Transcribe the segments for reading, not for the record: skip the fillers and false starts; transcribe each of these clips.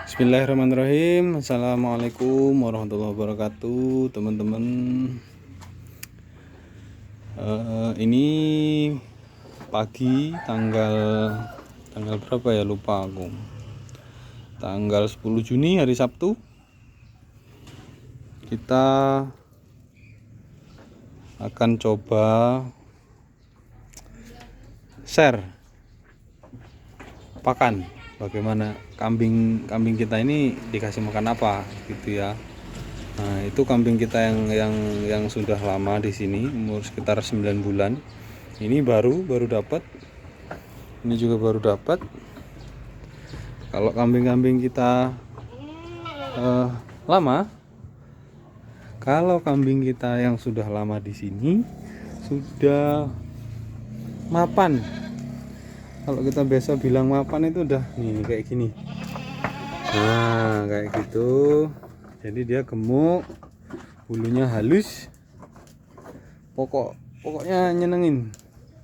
Bismillahirrahmanirrahim. Assalamualaikum warahmatullahi wabarakatuh, teman-teman. Ini pagi tanggal berapa ya, lupa aku. Tanggal 10 Juni hari Sabtu. Kita akan coba share pakan, bagaimana kambing kita ini dikasih makan apa gitu ya. Nah, itu kambing kita yang sudah lama di sini, umur sekitar 9 bulan. Ini baru dapat. Ini juga baru dapat. Kalau kambing-kambing kita lama, kalau kambing kita yang sudah lama di sini sudah mapan. Kalau kita biasa bilang mapan itu udah nih kayak gini. Nah, kayak gitu. Jadi dia gemuk, bulunya halus, pokoknya nyenengin.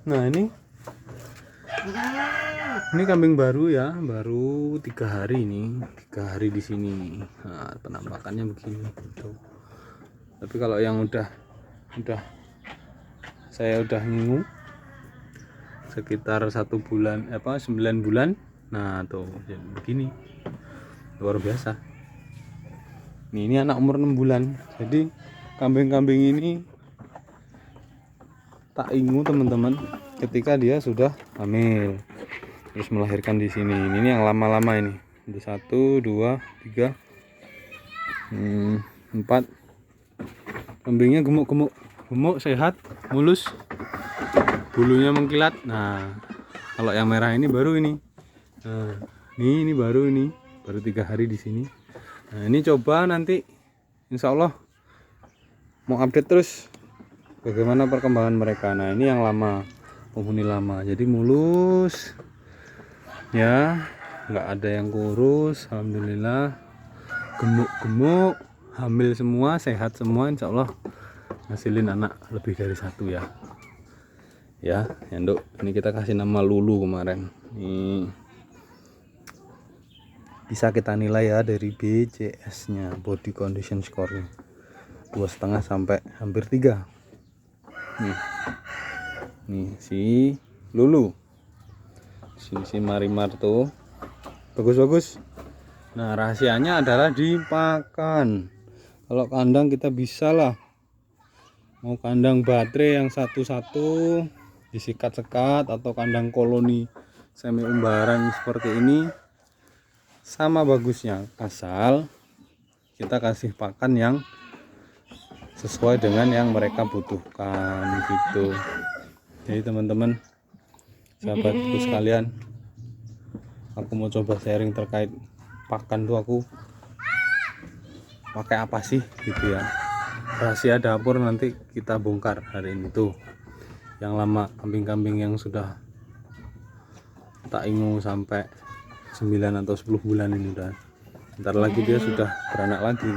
Nah, ini kambing baru ya, baru 3 hari ini, 3 hari di sini. Nah, penampakannya begini gitu. Tapi kalau yang udah saya udah ngingu sekitar 1 bulan 9 bulan. Nah, tuh jadi begini, luar biasa. Ini anak umur 6 bulan. Jadi kambing-kambing ini tak ingu, teman-teman, ketika dia sudah hamil terus melahirkan di sini. Ini yang lama-lama ini. Ada 1, 2, 3, 4. Kambingnya gemuk, sehat, mulus, bulunya mengkilat. Nah, kalau yang merah ini baru ini. Nah, ini baru 3 hari di sini. Nah, ini coba nanti insya Allah mau update terus bagaimana perkembangan mereka. Nah, ini yang lama, penghuni lama, jadi mulus ya, nggak ada yang kurus, alhamdulillah. Gemuk, hamil semua, sehat semua, insya Allah ngasilin anak lebih dari 1 ya. Ya, Nduk, ini kita kasih nama Lulu kemarin. Ini bisa kita nilai ya dari BCS nya, body condition score-nya 2,5 sampai hampir 3. Nih si Lulu, si Marimar tuh bagus. Nah, rahasianya adalah di pakan. Kalau kandang kita bisa lah, mau kandang baterai yang satu-satu disikat-sekat atau kandang koloni semi umbaran seperti ini, sama bagusnya, asal kita kasih pakan yang sesuai dengan yang mereka butuhkan gitu. Jadi teman-teman, sahabatku sekalian, aku mau coba sharing terkait pakan tuh aku pakai apa sih gitu ya. Rahasia dapur nanti kita bongkar hari ini tuh. Yang lama, kambing-kambing yang sudah tak ingu sampai 9 atau 10 bulan ini udah. Ntar lagi dia sudah beranak lagi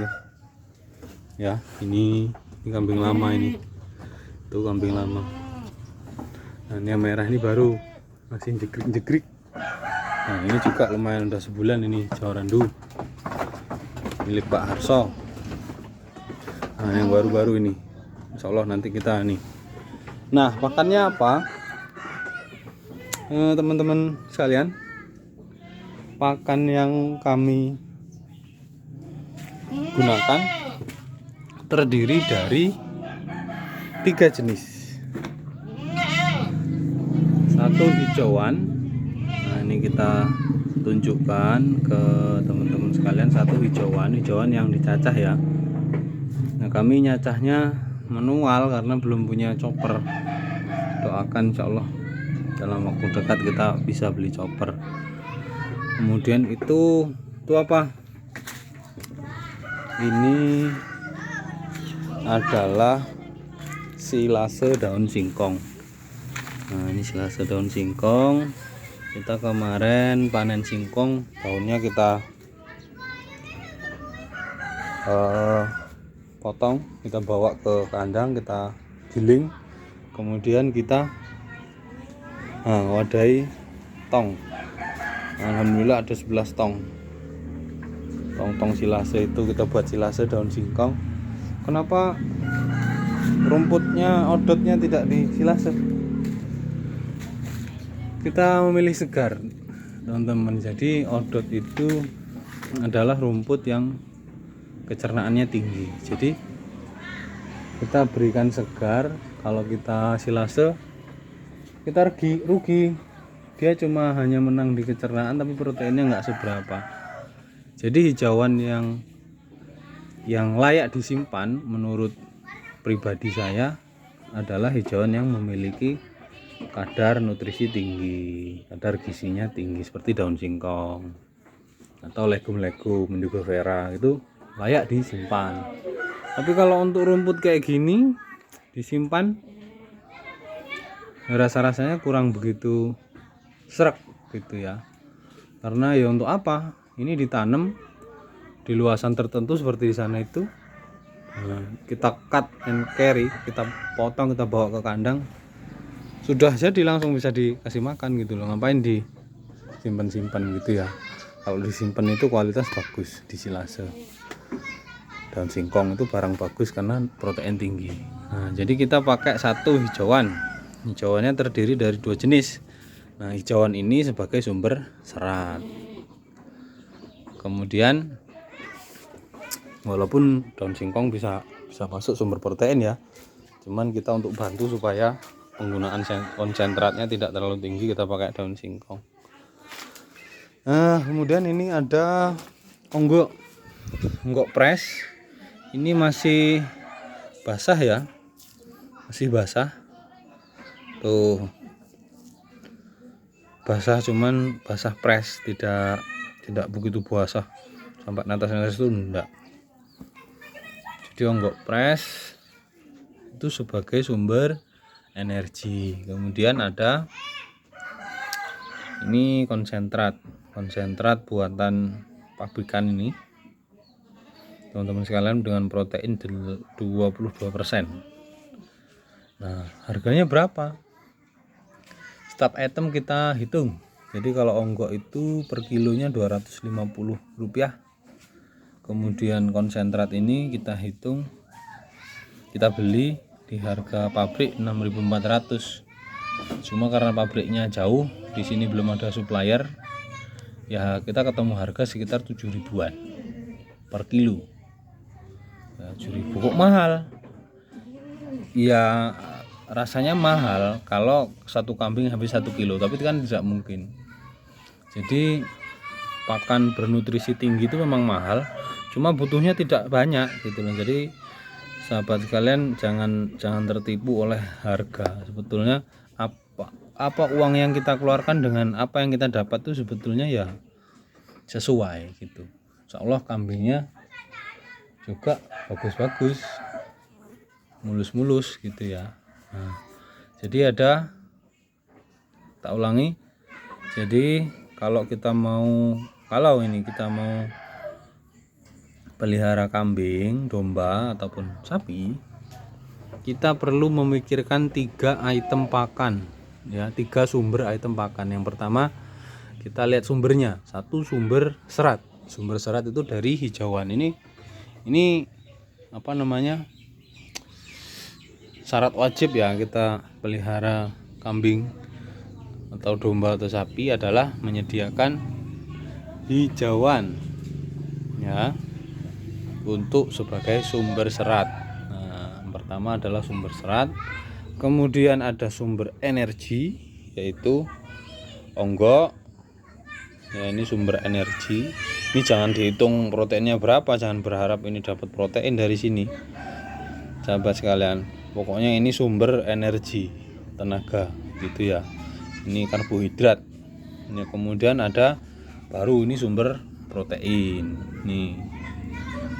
ya. Ini kambing lama ini. Itu kambing lama. Nah, ini yang merah ini baru masih jegrik. Nah, ini juga lumayan udah sebulan ini, Jawarandu milik Pak Harso. Nah, yang baru-baru ini insya Allah nanti kita nih. Nah, pakannya apa? Teman-teman sekalian, pakan yang kami gunakan terdiri dari 3 jenis. 1 hijauan. Nah, ini kita tunjukkan ke teman-teman sekalian, 1 hijauan yang dicacah ya. Nah, kami nyacahnya manual karena belum punya chopper. Doakan insya Allah dalam waktu dekat kita bisa beli chopper. Kemudian itu apa? Ini adalah silase daun singkong. Nah, ini silase daun singkong. Kita kemarin panen singkong, daunnya kita potong, kita bawa ke kandang, kita giling, kemudian kita wadahi tong. Alhamdulillah ada 11 tong. tong silase itu kita buat silase daun singkong. Kenapa rumputnya, odotnya tidak di silase? Kita memilih segar, teman-teman. Jadi odot itu adalah rumput yang kecernaannya tinggi. Jadi kita berikan segar. Kalau kita silase, kita rugi. Dia cuma hanya menang di kecernaan, tapi proteinnya nggak seberapa. Jadi hijauan yang layak disimpan menurut pribadi saya adalah hijauan yang memiliki kadar nutrisi tinggi, kadar gizinya tinggi, seperti daun singkong atau legum-legum indigo vera, itu layak disimpan. Tapi kalau untuk rumput kayak gini disimpan, rasa-rasanya kurang begitu serak gitu ya. Karena ya untuk apa? Ini ditanam di luasan tertentu seperti di sana itu. Nah, kita cut and carry, kita potong, kita bawa ke kandang, sudah jadi langsung bisa dikasih makan gitu loh. Ngapain disimpan-simpan gitu ya? Kalau disimpan itu kualitas bagus di silase. Daun singkong itu barang bagus karena protein tinggi. Nah, jadi kita pakai satu hijauan. Hijauannya terdiri dari 2 jenis. Nah, hijauan ini sebagai sumber serat. Kemudian walaupun daun singkong bisa masuk sumber protein ya, cuman kita untuk bantu supaya penggunaan konsentratnya tidak terlalu tinggi, kita pakai daun singkong. Nah, kemudian ini ada onggok press. Ini masih basah ya, masih basah tuh, basah, cuman basah press, tidak begitu basah sampai netes itu enggak. Jadi onggok press itu sebagai sumber energi. Kemudian ada ini konsentrat buatan pabrikan ini, teman-teman sekalian, dengan protein 22%. Nah, harganya berapa? Setiap item kita hitung. Jadi kalau onggok itu per kilonya Rp250. Kemudian konsentrat ini kita hitung, kita beli di harga pabrik 6.400. Cuma karena pabriknya jauh, di sini belum ada supplier, ya kita ketemu harga sekitar 7.000-an per kilo. Ya, 7.000 kok mahal? Ya rasanya mahal kalau satu kambing habis 1 kilo, tapi kan tidak mungkin. Jadi pakan bernutrisi tinggi itu memang mahal, cuma butuhnya tidak banyak gitu loh. Jadi sahabat sekalian, jangan tertipu oleh harga. Sebetulnya apa uang yang kita keluarkan dengan apa yang kita dapat itu sebetulnya ya sesuai gitu. Insyaallah kambingnya juga bagus-bagus, mulus-mulus gitu ya. Nah, jadi tak ulangi. Jadi kalau kita mau pelihara kambing, domba ataupun sapi, kita perlu memikirkan 3 item pakan ya, 3 sumber item pakan. Yang pertama, kita lihat sumbernya. 1, sumber serat. Sumber serat itu dari hijauan. Ini apa namanya? Syarat wajib ya kita pelihara kambing atau domba atau sapi adalah menyediakan hijauan ya, untuk sebagai sumber serat. Nah, yang pertama adalah sumber serat. Kemudian ada sumber energi, yaitu onggok. Ya, ini sumber energi. Ini jangan dihitung proteinnya berapa, jangan berharap ini dapat protein dari sini, sahabat sekalian. Pokoknya ini sumber energi, tenaga gitu ya. Ini karbohidrat. Ini kemudian ada baru ini sumber protein. Nih,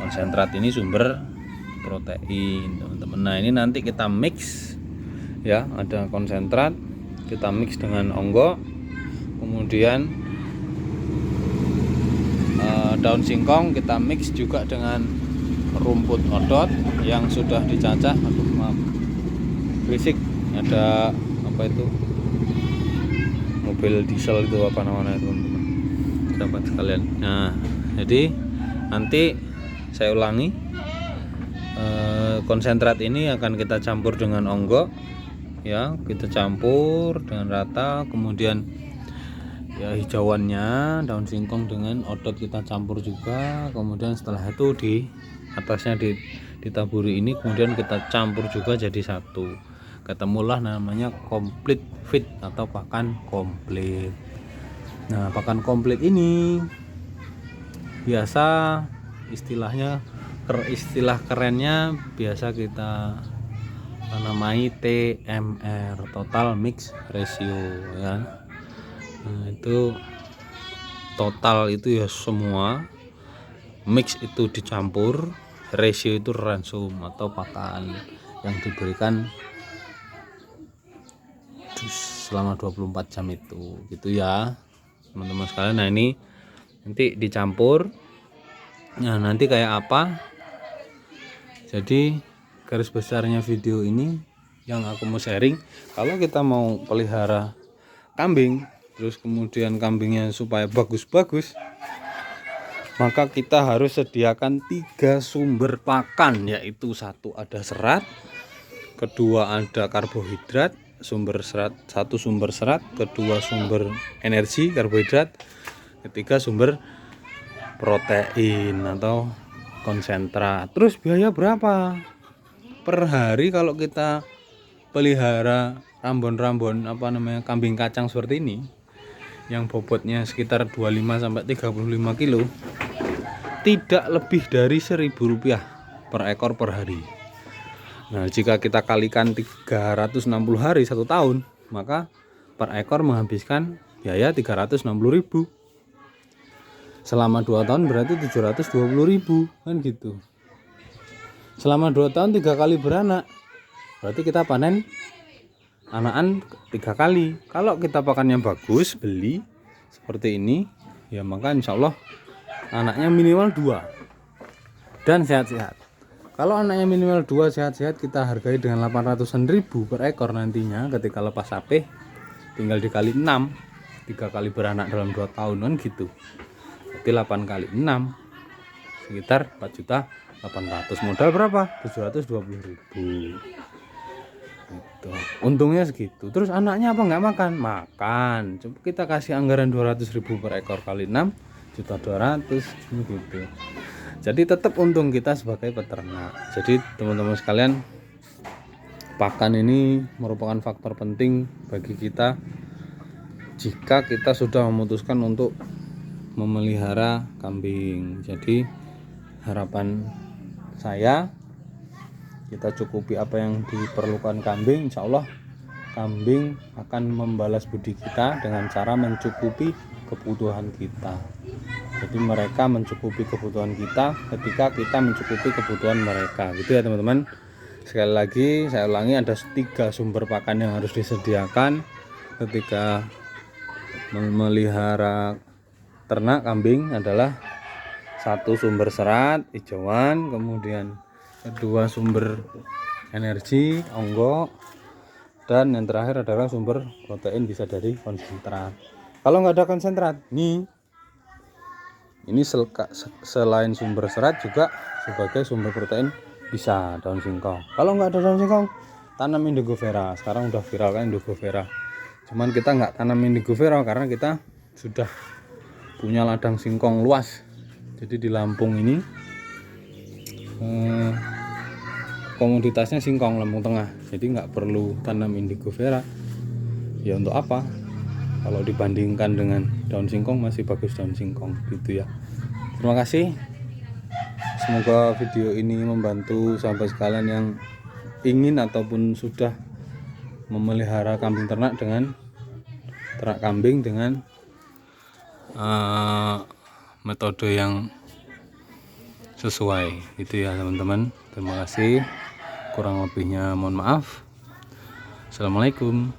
konsentrat ini sumber protein, teman-teman. Nah, ini nanti kita mix ya, ada konsentrat, kita mix dengan onggok, kemudian daun singkong kita mix juga dengan rumput odot yang sudah dicacah. Aduh, maaf, berisik, ada apa itu, mobil diesel itu apa namanya, teman-teman sahabat sekalian. Nah, jadi nanti saya ulangi, konsentrat ini akan kita campur dengan onggo ya, kita campur dengan rata, kemudian ya hijauannya daun singkong dengan odot kita campur juga, kemudian setelah itu di atasnya ditaburi ini, kemudian kita campur juga jadi satu, ketemulah namanya komplit fit atau pakan komplit. Nah, pakan komplit ini biasa istilahnya, istilah kerennya biasa kita namai TMR, total mix ratio ya. Nah, itu total itu ya semua, mix itu dicampur, ratio itu ransum atau pakan yang diberikan selama 24 jam itu gitu ya teman-teman sekalian. Nah, ini nanti dicampur. Nah, nanti kayak apa, jadi garis besarnya video ini yang aku mau sharing, kalau kita mau pelihara kambing terus kemudian kambingnya supaya bagus-bagus, maka kita harus sediakan 3 sumber pakan, yaitu satu ada serat, kedua ada karbohidrat, satu sumber serat, kedua sumber energi karbohidrat, ketiga sumber protein atau konsentrat. Terus biaya berapa per hari kalau kita pelihara rambon-rambon kambing kacang seperti ini yang bobotnya sekitar 25 sampai 35 kilo, tidak lebih dari Rp1.000 per ekor per hari. Nah, jika kita kalikan 360 hari 1 tahun, maka per ekor menghabiskan biaya 360.000. Selama 2 tahun berarti 720.000 kan gitu. Selama 2 tahun 3 kali beranak, berarti kita panen anakan 3 kali. Kalau kita pakannya bagus, beli seperti ini ya, maka insya Allah anaknya minimal 2 dan sehat-sehat. Kalau anaknya minimal 2 sehat-sehat, kita hargai dengan 800.000 per ekor nantinya ketika lepas sapeh, tinggal dikali 6, 3 kali beranak dalam 2 tahunan gitu. Berarti 8 kali 6 sekitar 4.800.000. Modal berapa? 720.000 gitu. Untungnya segitu. Terus anaknya apa nggak makan? Makan. Coba kita kasih anggaran 200.000 per ekor kali 6, 1.200.000 gitu. Jadi tetap untung kita sebagai peternak. Jadi teman-teman sekalian, pakan ini merupakan faktor penting bagi kita jika kita sudah memutuskan untuk memelihara kambing. Jadi harapan saya, kita cukupi apa yang diperlukan kambing, insya Allah kambing akan membalas budi kita dengan cara mencukupi kebutuhan kita. Jadi mereka mencukupi kebutuhan kita ketika kita mencukupi kebutuhan mereka, gitu ya teman-teman. Sekali lagi saya ulangi, ada 3 sumber pakan yang harus disediakan ketika memelihara ternak kambing adalah 1 sumber serat hijauan, kemudian kedua sumber energi onggo, dan yang terakhir adalah sumber protein bisa dari konsentrat. Kalau nggak ada konsentrat nih, ini selain sumber serat juga sebagai sumber protein bisa daun singkong. Kalau nggak ada daun singkong, tanam indigo vera. Sekarang udah viral kan indigo vera, cuman kita nggak tanam indigo vera karena kita sudah punya ladang singkong luas. Jadi di Lampung ini komoditasnya singkong Lampung Tengah, jadi nggak perlu tanam indigo vera. Ya untuk apa kalau dibandingkan dengan daun singkong, masih bagus daun singkong gitu ya. Terima kasih, semoga video ini membantu sahabat sekalian yang ingin ataupun sudah memelihara kambing ternak kambing dengan metode yang sesuai itu ya teman-teman. Terima kasih, kurang lebihnya mohon maaf. Assalamualaikum.